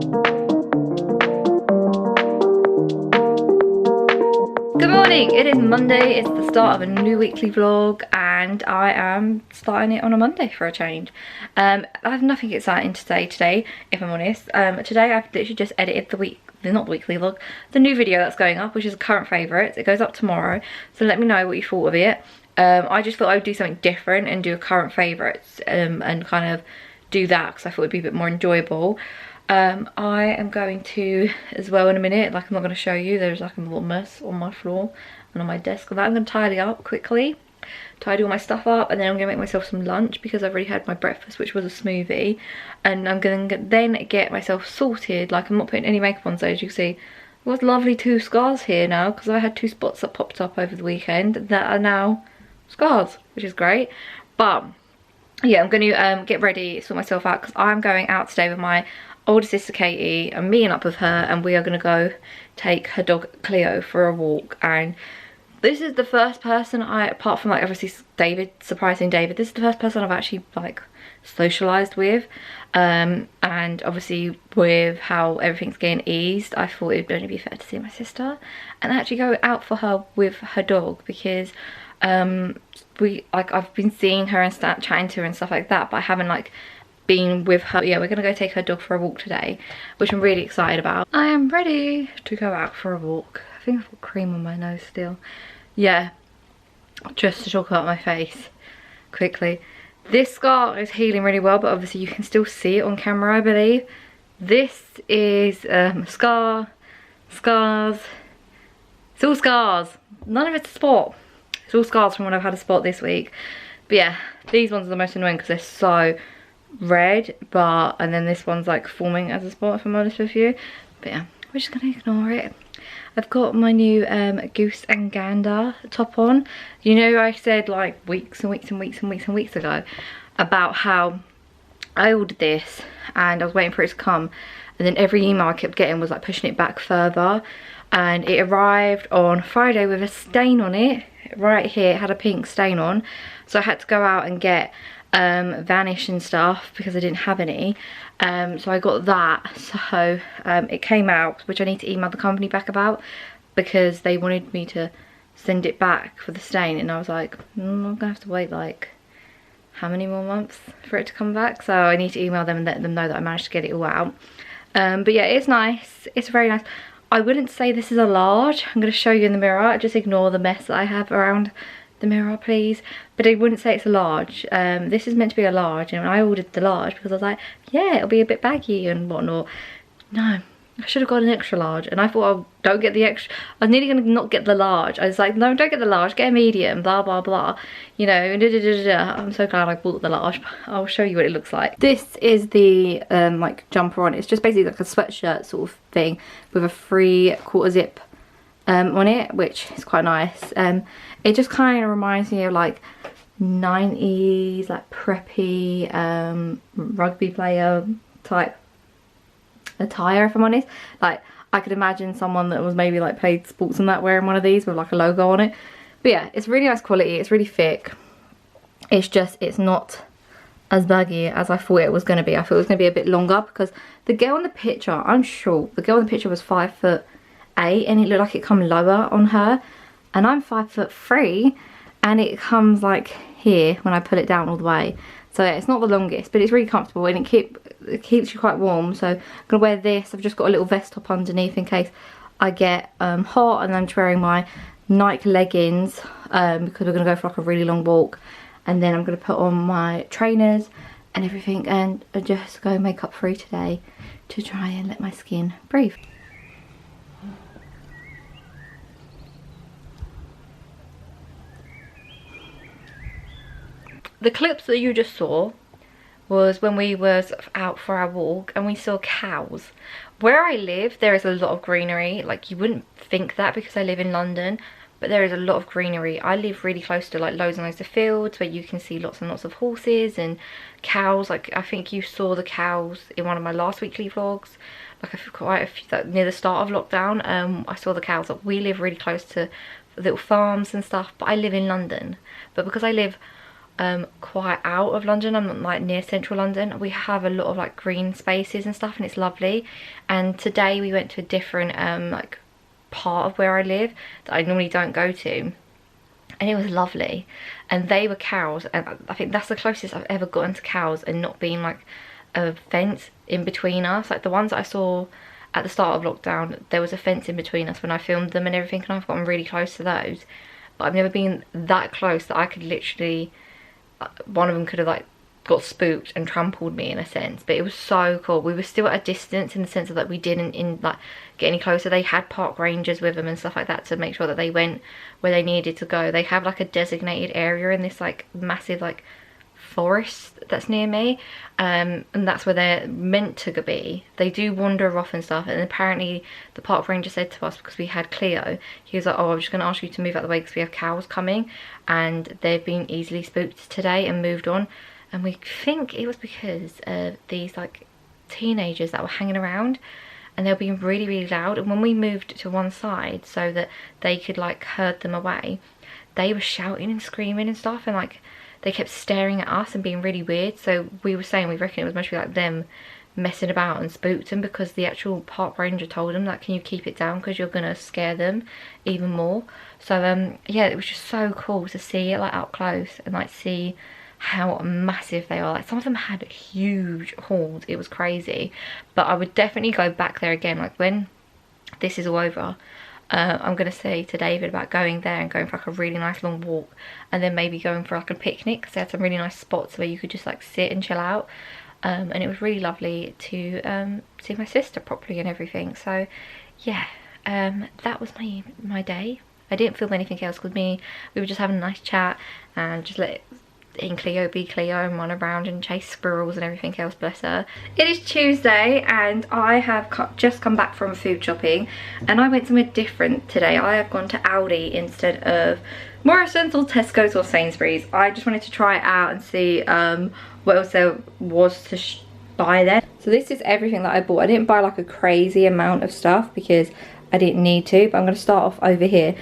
Good morning, it is Monday, it's the start of a new weekly vlog and I am starting it on a Monday for a change. I have nothing exciting to say today, if I'm honest. Today I've literally just edited not the weekly vlog, the new video that's going up, which is a current favourites. It goes up tomorrow, so let me know what you thought of it. I just thought I would do something different and do a current favourites and kind of do that because I thought it would be a bit more enjoyable. I am going to, as well in a minute, like I'm not going to show you, there's like a little mess on my floor and on my desk of that. I'm going to tidy up quickly, tidy all my stuff up, and then I'm going to make myself some lunch because I've already had my breakfast, which was a smoothie, and I'm going to then get myself sorted. Like, I'm not putting any makeup on, so as you can see, I've got lovely 2 scars here now because I had 2 spots that popped up over the weekend that are now scars, which is great. But yeah, I'm going to get ready, sort myself out because I'm going out today with my older sister Katie. I'm meeting up with her and we are going to go take her dog Cleo for a walk. And this is the first person apart from like obviously David, surprising David, this is the first person I've actually like socialised with. And obviously with how everything's getting eased, I thought it would only be fair to see my sister and actually go out for her with her dog, because I've been seeing her and chatting to her and stuff like that, but I haven't like been with her. Yeah, we're gonna go take her dog for a walk today, which I'm really excited about. I am ready to go out for a walk. I think I've got cream on my nose still. Yeah, just to talk about my face quickly. This scar is healing really well, but obviously you can still see it on camera, I believe. This is scars. It's all scars. None of it's a spot. It's all scars from when I've had a spot this week. But yeah, these ones are the most annoying because they're so red, and then this one's like forming as a spot, if I'm honest with you. But yeah, we're just gonna ignore it. I've got my new goose and gander top on. You know, I said like weeks ago about how I ordered this and I was waiting for it to come, and then every email I kept getting was like pushing it back further, and it arrived on Friday with a stain on it right here. It had a pink stain on, so I had to go out and get vanish and stuff because I didn't have any. So I got that. So it came out, which I need to email the company back about because they wanted me to send it back for the stain, and I was like, I'm gonna have to wait like how many more months for it to come back, so I need to email them and let them know that I managed to get it all out. But yeah, it's nice, it's very nice. I wouldn't say this is a large. I'm going to show you in the mirror. Just ignore the mess that I have around the mirror, please. But I wouldn't say it's a large. This is meant to be a large, and I ordered the large because I was like, yeah, it'll be a bit baggy and whatnot. No, I should have got an extra large, and I thought, oh, don't get the extra. I was nearly going to not get the large. I was like, no, don't get the large, get a medium, blah blah blah, you know. I'm so glad I bought the large. I'll show you what it looks like. This is the like jumper on it. It's just basically like a sweatshirt sort of thing with a 3/4 zip on it, which is quite nice. It just kind of reminds me of like 90s like preppy rugby player type attire, if I'm honest. Like, I could imagine someone that was maybe like played sports and that wearing one of these with like a logo on it. But yeah, it's really nice quality, it's really thick. It's just, it's not as baggy as I thought it was going to be. I thought it was going to be a bit longer because the girl in the picture, I'm short, the girl in the picture was 5'8" and it looked like it come lower on her, and I'm 5'3" and it comes like here when I pull it down all the way. So yeah, it's not the longest, but it's really comfortable and it keeps you quite warm. So I'm gonna wear this. I've just got a little vest top underneath in case I get hot, and I'm just wearing my Nike leggings because we're gonna go for like a really long walk. And then I'm gonna put on my trainers and everything and just go makeup free today to try and let my skin breathe. The clips that you just saw was when we was out for our walk and we saw cows. Where I live, there is a lot of greenery. Like, you wouldn't think that because I live in London, but there is a lot of greenery. I live really close to like loads and loads of fields where you can see lots and lots of horses and cows. Like, I think you saw the cows in one of my last weekly vlogs. Like, quite a few, like, near the start of lockdown, I saw the cows. Like, we live really close to little farms and stuff, but I live in London. But because I live quite out of London. I'm not like near central London. We have a lot of like green spaces and stuff, and it's lovely. And today we went to a different like part of where I live that I normally don't go to, and it was lovely. And they were cows, and I think that's the closest I've ever gotten to cows and not being like a fence in between us. Like the ones that I saw at the start of lockdown, there was a fence in between us when I filmed them and everything, and I've gotten really close to those. But I've never been that close that I could literally, one of them could have like got spooked and trampled me in a sense. But it was so cool. We were still at a distance in the sense of that we didn't get any closer. They had park rangers with them and stuff like that to make sure that they went where they needed to go. They have like a designated area in this like massive like forest that's near me, and that's where they're meant to be. They do wander off and stuff, and apparently the park ranger said to us, because we had Cleo, he was like, oh, I'm just going to ask you to move out the way because we have cows coming, and they've been easily spooked today and moved on. And we think it was because of these like teenagers that were hanging around, and they were being really, really loud. And when we moved to one side so that they could like herd them away, they were shouting and screaming and stuff, and like they kept staring at us and being really weird. So we were saying we reckon it was mostly like them messing about and spooked them, because the actual park ranger told them that, can you keep it down because you're gonna scare them even more. So yeah, it was just so cool to see it like up close and like see how massive they are. Like some of them had huge horns. It was crazy. But I would definitely go back there again, like when this is all over. I'm going to say to David about going there and going for like a really nice long walk, and then maybe going for like a picnic, because they had some really nice spots where you could just like sit and chill out. And it was really lovely to see my sister properly and everything. So yeah, that was my day. I didn't film anything else because we were just having a nice chat and just letting Cleo be Cleo and run around and chase squirrels and everything else, bless her. It is Tuesday and I have just come back from food shopping, and I went somewhere different today. I have gone to Aldi instead of Morrison's or Tesco's or Sainsbury's. I just wanted to try it out and see what else there was to buy there. So this is everything that I bought. I didn't buy like a crazy amount of stuff because I didn't need to, but I'm going to start off over here.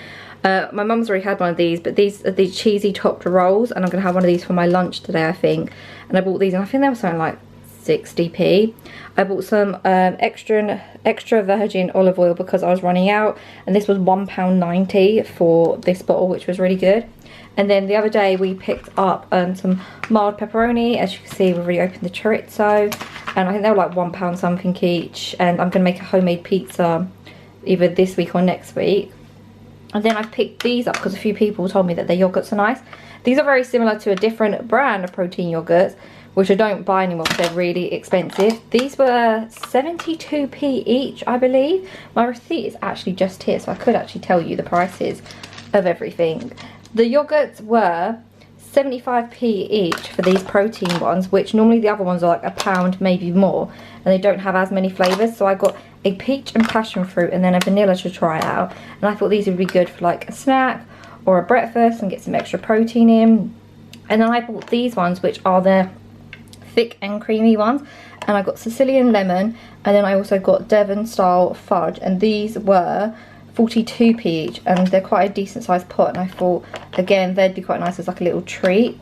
My mum's already had one of these, but these are the cheesy topped rolls, and I'm going to have one of these for my lunch today, I think. And I bought these, and I think they were something like 60p. I bought some extra virgin olive oil because I was running out, and this was £1.90 for this bottle, which was really good. And then the other day we picked up some mild pepperoni. As you can see, we've already opened the chorizo, and I think they were like £1 something each. And I'm going to make a homemade pizza either this week or next week. And then I've picked these up because a few people told me that their yogurts are nice. These are very similar to a different brand of protein yogurts, which I don't buy anymore because they're really expensive. These were 72p each, I believe. My receipt is actually just here, so I could actually tell you the prices of everything. The yogurts were 75p each for these protein ones, which normally the other ones are like £1, maybe more, and they don't have as many flavours. So I got a peach and passion fruit and then a vanilla to try out, and I thought these would be good for like a snack or a breakfast and get some extra protein in. And then I bought these ones, which are the thick and creamy ones, and I got Sicilian lemon, and then I also got Devon style fudge, and these were 42p each, and they're quite a decent sized pot, and I thought again they'd be quite nice as like a little treat.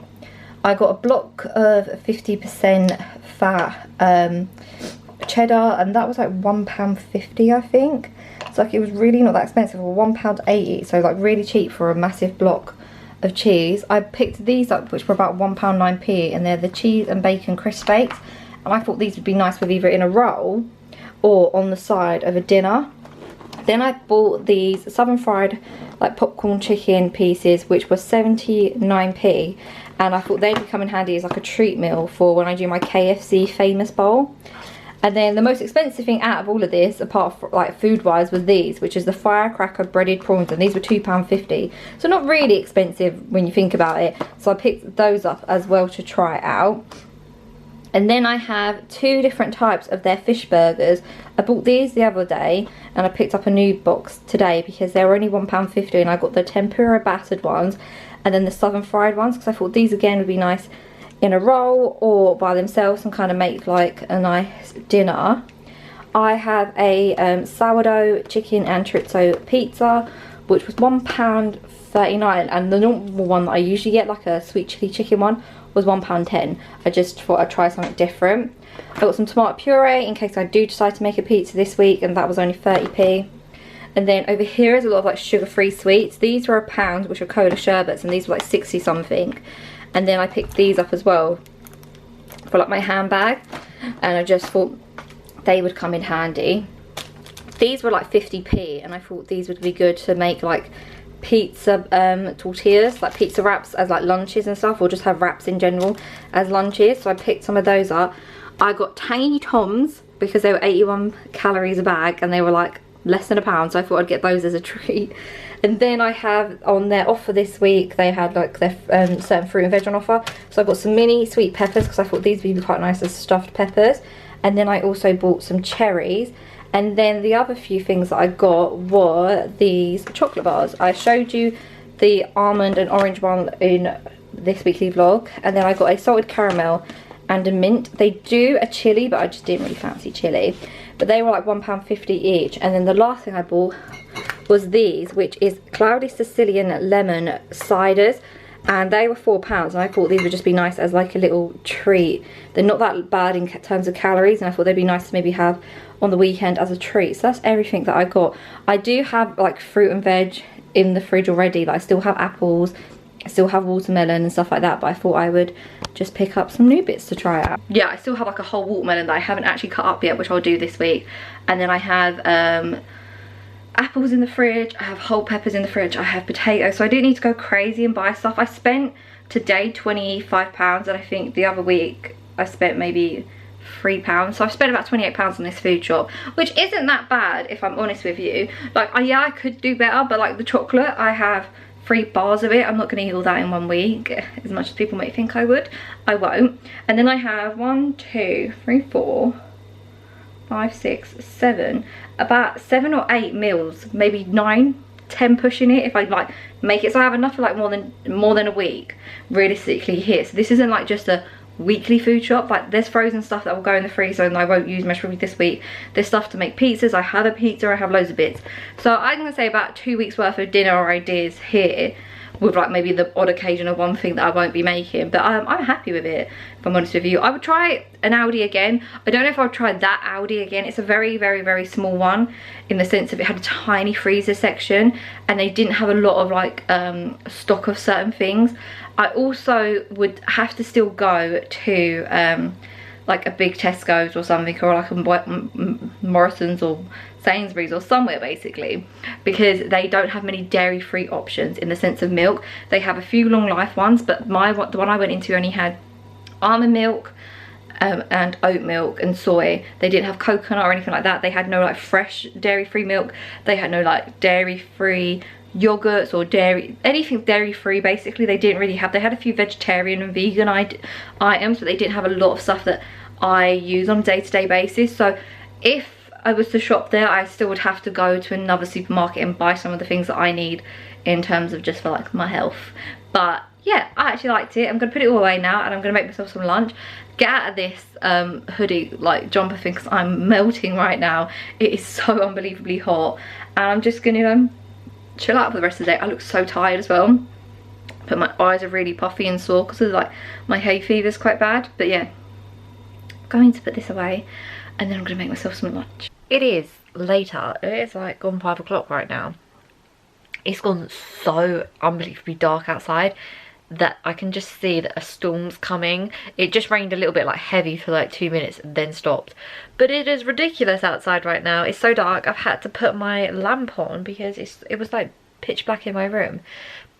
I got a block of 50% fat cheddar, and that was like £1.50 I think. So like it was really not that expensive, or £1.80, so like really cheap for a massive block of cheese. I picked these up, which were about £1.09p, and they're the cheese and bacon crisp bakes, and I thought these would be nice with either in a roll or on the side of a dinner. Then I bought these southern fried like popcorn chicken pieces, which were 79p, and I thought they'd come in handy as like a treat meal for when I do my KFC famous bowl. And then the most expensive thing out of all of this, apart from like food wise, was these, which is the firecracker breaded prawns, and these were £2.50, so not really expensive when you think about it. So I picked those up as well to try out. And then I have two different types of their fish burgers. I bought these the other day, and I picked up a new box today because they were only £1.50, and I got the tempura battered ones and then the southern fried ones, because I thought these again would be nice in a roll or by themselves and kind of make like a nice dinner. I have a sourdough chicken and chorizo pizza, which was £1.39, and the normal one that I usually get, like a sweet chilli chicken one, was £1.10. I just thought I'd try something different. I got some tomato puree in case I do decide to make a pizza this week, and that was only 30p. And then over here is a lot of like sugar-free sweets. These were £1, which are cola sherbets, and these were like 60 something. And then I picked these up as well for like my handbag, and I just thought they would come in handy. These were like 50p, and I thought these would be good to make like pizza tortillas, like pizza wraps as like lunches and stuff, or just have wraps in general as lunches. So I picked some of those up. I got Tiny Toms because they were 81 calories a bag, and they were like less than £1, so I thought I'd get those as a treat. And then I have on their offer this week, they had like their certain fruit and veg on offer, so I got some mini sweet peppers because I thought these would be quite nice as stuffed peppers. And then I also bought some cherries. And then the other few things that I got were these chocolate bars. I showed you the almond and orange one in this weekly vlog, and then I got a salted caramel and a mint. They do a chili, but I just didn't really fancy chili. But they were like £1.50 each. And then the last thing I bought was these, which is Cloudy Sicilian lemon ciders, and they were £4, and I thought these would just be nice as like a little treat. They're not that bad in terms of calories, and I thought they'd be nice to maybe have on the weekend as a treat. So that's everything that I got. I do have like fruit and veg in the fridge already. Like I still have apples, I still have watermelon and stuff like that, but I thought I would just pick up some new bits to try out. Yeah, I still have like a whole watermelon that I haven't actually cut up yet, which I'll do this week. And then I have apples in the fridge, I have whole peppers in the fridge, I have potatoes, so I do need to go crazy and buy stuff. I spent today £25, and I think the other week I spent maybe £3, so I've spent about £28 on this food shop, which isn't that bad if I'm honest with you. Like yeah, I could do better, but like the chocolate, I have 3 bars of it. I'm not going to eat all that in one week as much as people might think I would. I won't. And then I have 1, 2, 3, 4, 5, 6, 7, about 7 or 8 meals, maybe 9, 10 pushing it if I like make it, so I have enough for like more than a week realistically here. So this isn't like just a weekly food shop. Like there's frozen stuff that will go in the freezer and I won't use much probably this week. There's stuff to make pizzas. I have a pizza, I have loads of bits, so I'm gonna say about 2 weeks worth of dinner ideas here, with like maybe the odd occasion of one thing that I won't be making. But I'm happy with it, if I'm honest with you. I would try an Aldi again. I don't know if I would try that Aldi again. It's a very, very, very small one in the sense of it had a tiny freezer section, and they didn't have a lot of like stock of certain things. I also would have to still go to like a big Tesco's or something, or like a Morrison's or Sainsbury's or somewhere basically, because they don't have many dairy-free options in the sense of milk. They have a few long life ones, but the one I went into only had almond milk and oat milk and soy. They didn't have coconut or anything like that. They had no like fresh dairy-free milk. They had no like dairy-free yogurts or anything dairy-free basically. They didn't really have, they had a few vegetarian and vegan items, but they didn't have a lot of stuff that I use on a day-to-day basis. So if I was to shop there, I still would have to go to another supermarket and buy some of the things that I need in terms of just for like my health. But yeah, I actually liked it. I'm gonna put it all away now, and I'm gonna make myself some lunch, get out of this hoodie like jumper thing because I'm melting right now. It is so unbelievably hot, and I'm just gonna chill out for the rest of the day. I look so tired as well, but my eyes are really puffy and sore because of like my hay fever is quite bad. But yeah, I'm going to put this away, and then I'm gonna make myself some lunch. It is later. It's like gone 5 o'clock right now. It's gone so unbelievably dark outside that I can just see that a storm's coming. It just rained a little bit like heavy for like 2 minutes and then stopped. But it is ridiculous outside right now. It's so dark. I've had to put my lamp on because it was like pitch black in my room.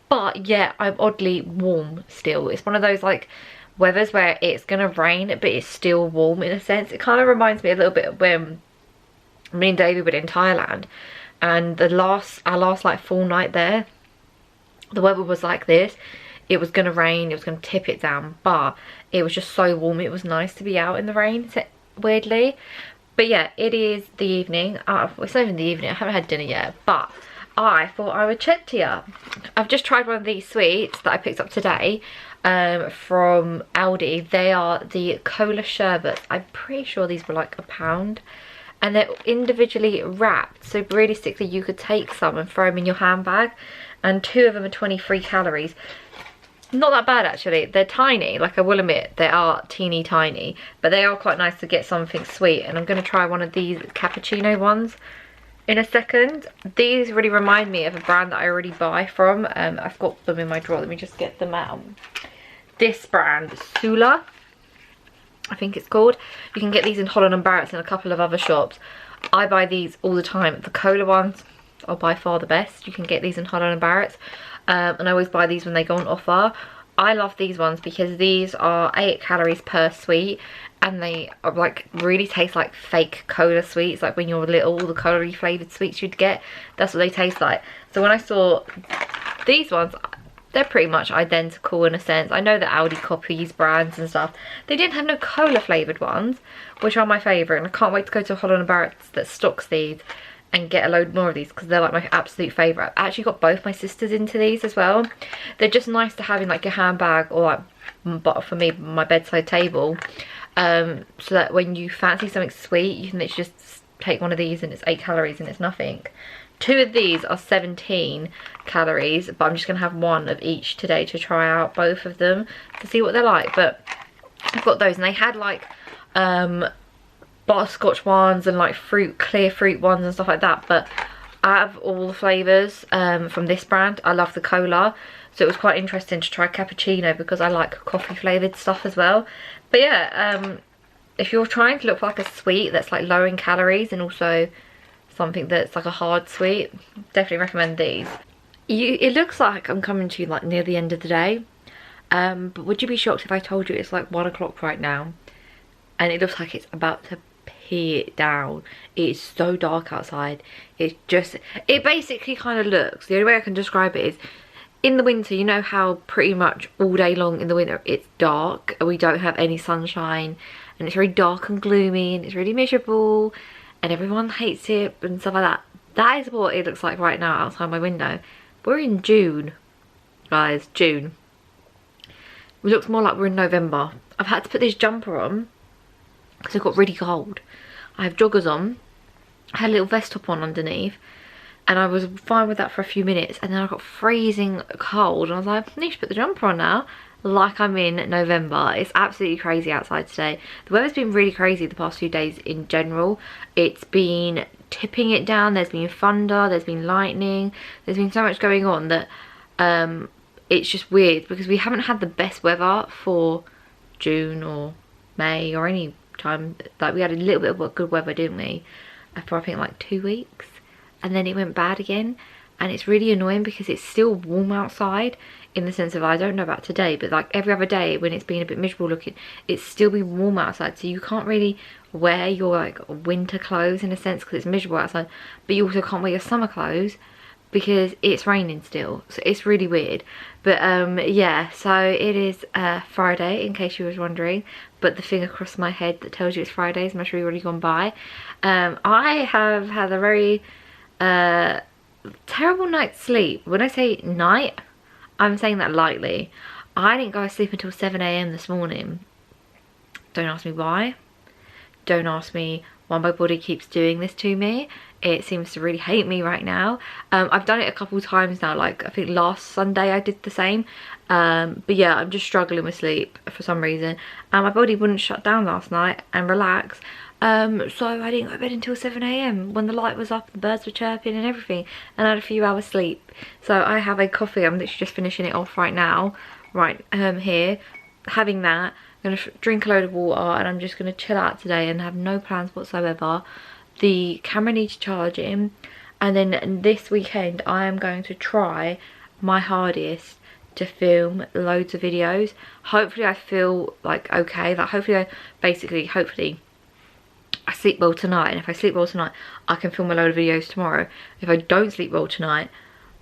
But yeah, I'm oddly warm still. It's one of those like weathers where it's gonna rain but it's still warm in a sense. It kind of reminds me a little bit of when me and David were in Thailand, and our last like full night there, the weather was like this. It was gonna rain, it was gonna tip it down, but it was just so warm. It was nice to be out in the rain, weirdly. But yeah, it is the evening. It's not even the evening, I haven't had dinner yet, but I thought I would chat to you. I've just tried one of these sweets that I picked up today from Aldi. They are the cola sherbets. I'm pretty sure these were like £1. and they're individually wrapped, so realistically you could take some and throw them in your handbag, and 2 of them are 23 calories. Not that bad actually. They're tiny, like I will admit they are teeny tiny, but they are quite nice to get something sweet. And I'm going to try one of these cappuccino ones in a second. These really remind me of a brand that I already buy from. I've got them in my drawer. Let me just get them out. This brand, Sula, I think it's called. You can get these in Holland & Barrett's and a couple of other shops. I buy these all the time. The cola ones are by far the best. You can get these in Holland & Barrett's. And I always buy these when they go on offer. I love these ones because these are 8 calories per sweet, and they are like really taste like fake cola sweets, like when you're little, the colory flavoured sweets you'd get, that's what they taste like. So when I saw these ones, they're pretty much identical in a sense. I know that Aldi copies brands and stuff. They didn't have no cola flavoured ones, which are my favourite, and I can't wait to go to Holland & Barrett's that stocks these and get a load more of these because they're like my absolute favourite. I actually got both my sisters into these as well. They're just nice to have in like your handbag, or like, but for me, my bedside table, so that when you fancy something sweet, you can literally just take one of these and it's 8 calories and it's nothing. 2 of these are 17 calories, but I'm just going to have 1 of each today to try out both of them to see what they're like. But I've got those, and they had like butterscotch ones and like clear fruit ones and stuff like that, but out of all the flavours from this brand, I love the cola, so it was quite interesting to try cappuccino because I like coffee flavoured stuff as well. But yeah, if you're trying to look for like a sweet that's like low in calories and also something that's like a hard sweet, definitely recommend these. It looks like I'm coming to you like near the end of the day, but would you be shocked if I told you it's like 1 o'clock right now and it looks like it's about to pee down? It's so dark outside. It basically kind of looks, the only way I can describe it is, in the winter, you know how pretty much all day long in the winter it's dark and we don't have any sunshine and it's very dark and gloomy and it's really miserable and everyone hates it and stuff like that. That is what it looks like right now outside my window. We're in June, guys, June. It looks more like we're in November. I've had to put this jumper on because it got really cold. I have joggers on, I had a little vest top on underneath, and I was fine with that for a few minutes, and then I got freezing cold and I was like, I need to put the jumper on now, like I'm in November. It's absolutely crazy outside today. The weather's been really crazy the past few days in general. It's been tipping it down, there's been thunder, there's been lightning, there's been so much going on that it's just weird because we haven't had the best weather for June or May or any time. Like we had a little bit of good weather, didn't we, for I think like 2 weeks, and then it went bad again, and it's really annoying because it's still warm outside, in the sense of, I don't know about today, but like every other day when it's been a bit miserable looking, it's still been warm outside, so you can't really wear your like winter clothes in a sense because it's miserable outside, but you also can't wear your summer clothes because it's raining still, so it's really weird. But yeah, so it is Friday, in case you was wondering, but the thing across my head that tells you it's Friday is must have already gone by. I have had a very terrible night's sleep. When I say night, I'm saying that lightly. I didn't go to sleep until 7 AM this morning. Don't ask me why. Don't ask me why my body keeps doing this to me. It seems to really hate me right now. I've done it a couple times now, like I think last Sunday I did the same. But yeah, I'm just struggling with sleep for some reason. And my body wouldn't shut down last night and relax. So I didn't go to bed until 7 AM when the light was up, the birds were chirping and everything, and I had a few hours sleep. So I have a coffee, I'm literally just finishing it off right now, right here, having that. I'm going to drink a load of water and I'm just going to chill out today and have no plans whatsoever. The camera needs charging, and then this weekend I am going to try my hardest to film loads of videos. Hopefully I feel like okay, like hopefully I sleep well tonight, and if I sleep well tonight I can film a load of videos tomorrow. If I don't sleep well tonight,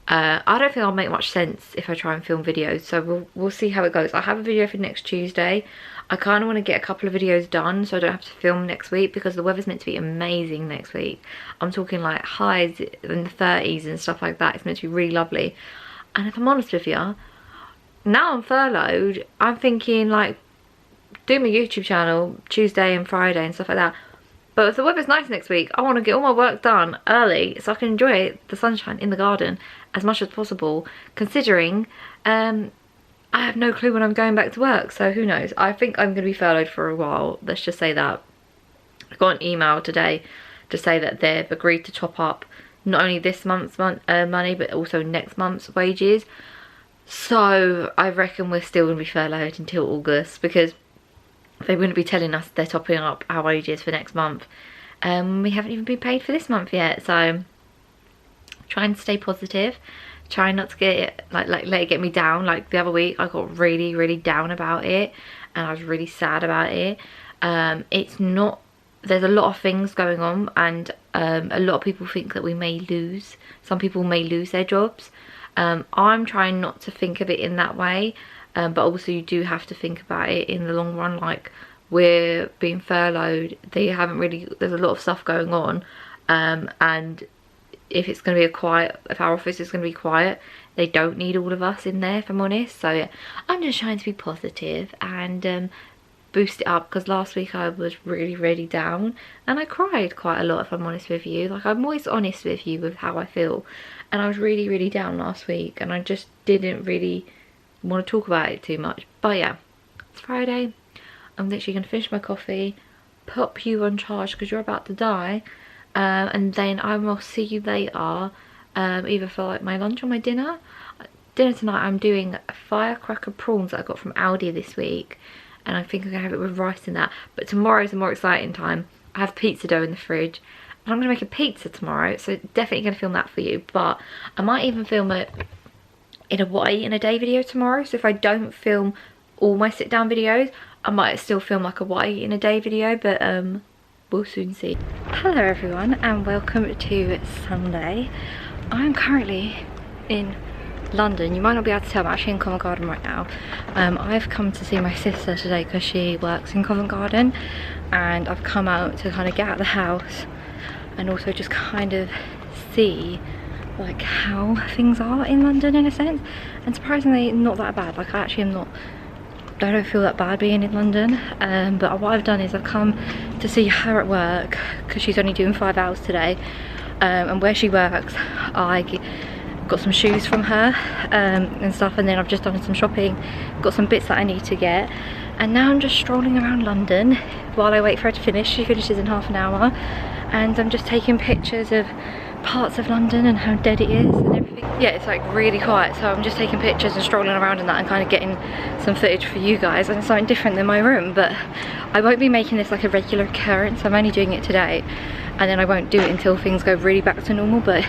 I don't think I'll make much sense if I try and film videos, so we'll see how it goes. I have a video for next Tuesday. I kind of want to get a couple of videos done so I don't have to film next week, because the weather's meant to be amazing next week. I'm talking like highs in the 30s and stuff like that. It's meant to be really lovely. And if I'm honest with you, now I'm furloughed, I'm thinking like do my YouTube channel Tuesday and Friday and stuff like that. But if the weather's nice next week, I want to get all my work done early so I can enjoy the sunshine in the garden as much as possible, considering I have no clue when I'm going back to work, so who knows. I think I'm going to be furloughed for a while, let's just say that. I got an email today to say that they've agreed to top up not only this month's money but also next month's wages. So I reckon we're still going to be furloughed until August, because they wouldn't be telling us they're topping up our wages for next month. We haven't even been paid for this month yet, so trying to stay positive, trying not to get it, like let it get me down. Like the other week I got really down about it and I was really sad about it. It's not, there's a lot of things going on, and a lot of people think that we may lose, some people may lose their jobs. I'm trying not to think of it in that way, but also you do have to think about it in the long run. Like, we're being furloughed, they haven't really, there's a lot of stuff going on, and if it's going to be if our office is going to be quiet, they don't need all of us in there, if I'm honest. So yeah, I'm just trying to be positive and boost it up, because last week I was really down and I cried quite a lot, if I'm honest with you. Like, I'm always honest with you with how I feel, and I was really down last week and I just didn't really want to talk about it too much. But yeah, it's Friday, I'm literally going to finish my coffee, pop you on charge because you're about to die, and then I will see you later, either for like my lunch or my dinner. Dinner tonight I'm doing firecracker prawns that I got from Aldi this week, and I think I'm going to have it with rice in that. But tomorrow's a more exciting time. I have pizza dough in the fridge and I'm going to make a pizza tomorrow, so definitely going to film that for you. But I might even film it in a what I eat in a day video tomorrow, so if I don't film all my sit down videos, I might still film like a what I eat in a day video, but we'll soon see. Hello everyone and welcome to Sunday. I'm currently in London. You might not be able to tell, I'm actually in Covent Garden right now. I've come to see my sister today because she works in Covent Garden, and I've come out to kind of get out of the house and also just kind of see like how things are in London in a sense, and surprisingly not that bad. Like, I don't feel that bad being in London, but what I've done is I've come to see her at work because she's only doing 5 hours today, and where she works I got some shoes from her and stuff, and then I've just done some shopping, got some bits that I need to get, and now I'm just strolling around London while I wait for her to finish. She finishes in half an hour, and I'm just taking pictures of parts of London and how dead it is and everything. Yeah, it's like really quiet, so I'm just taking pictures and strolling around in that and kind of getting some footage for you guys, and it's something different than my room. But I won't be making this like a regular occurrence. I'm only doing it today, and then I won't do it until things go really back to normal. But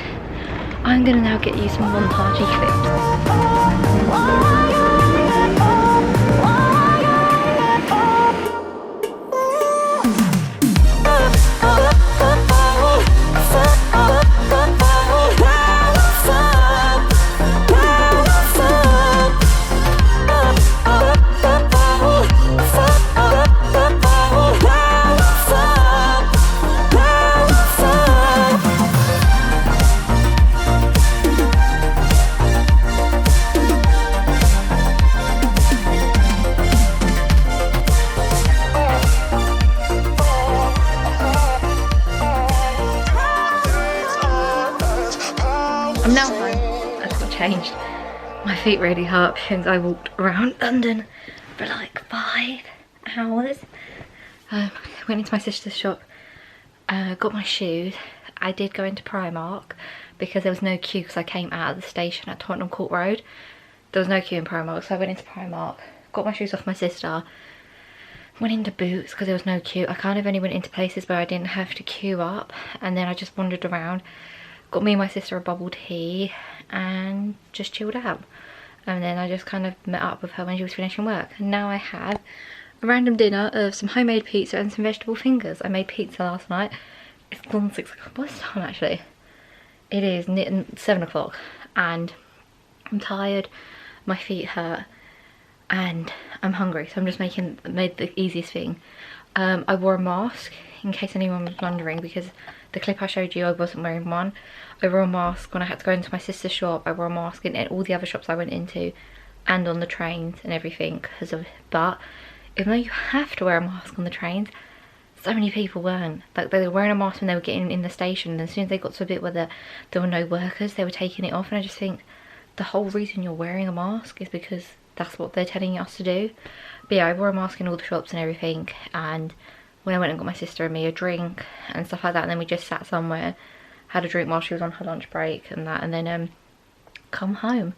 I'm gonna now get you some montagey clips. I'm now home. I got changed. My feet really hurt because I walked around London for like 5 hours. Went into my sister's shop, got my shoes. I did go into Primark because there was no queue, because I came out of the station at Tottenham Court Road. There was no queue in Primark, so I went into Primark, got my shoes off my sister, went into Boots because there was no queue. I kind of only went into places where I didn't have to queue up, and then I just wandered around. Got me and my sister a bubble tea and just chilled out, and then I just kind of met up with her when she was finishing work, and now I have a random dinner of some homemade pizza and some vegetable fingers. I made pizza last night. It's gone 6 o'clock. What's the time actually? It is 7 o'clock and I'm tired, my feet hurt, and I'm hungry, so I'm just made the easiest thing. I wore a mask in case anyone was wondering, because the clip I showed you I wasn't wearing one. I wore a mask when I had to go into my sister's shop. I wore a mask in all the other shops I went into and on the trains and everything but even though you have to wear a mask on the trains, So many people weren't. Like, they were wearing a mask when they were getting in the station, and as soon as they got to a bit where there were no workers, they were taking it off. And I just think the whole reason you're wearing a mask is because that's what they're telling us to do. But yeah, I wore a mask in all the shops and everything, and when I went and got my sister and me a drink and stuff like that, and then we just sat somewhere, had a drink while she was on her lunch break and that, and then come home.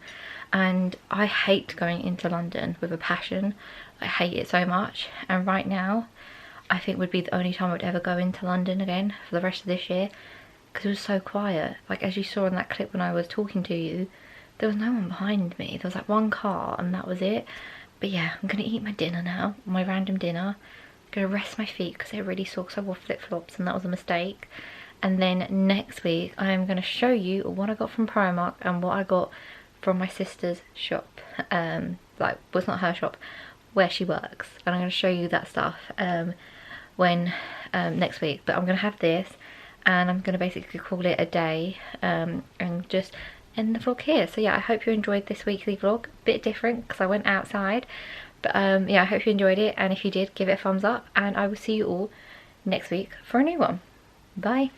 And I hate going into London with a passion. I hate it so much, and right now I think would be the only time I would ever go into London again for the rest of this year, because it was so quiet. Like, as you saw in that clip when I was talking to you, there was no one behind me. There was like one car and that was it. But yeah, I'm gonna eat my dinner now, my random dinner. I'm gonna rest my feet because they're really sore because I wore flip-flops and that was a mistake. And then next week I'm gonna show you what I got from Primark and what I got from my sister's shop. Like, well, it's not her shop, where she works. And I'm gonna show you that stuff when next week. But I'm gonna have this and I'm gonna basically call it a day and just end the vlog here. So yeah, I hope you enjoyed this weekly vlog. Bit different because I went outside, but yeah, I hope you enjoyed it, and if you did, give it a thumbs up, and I will see you all next week for a new one. Bye.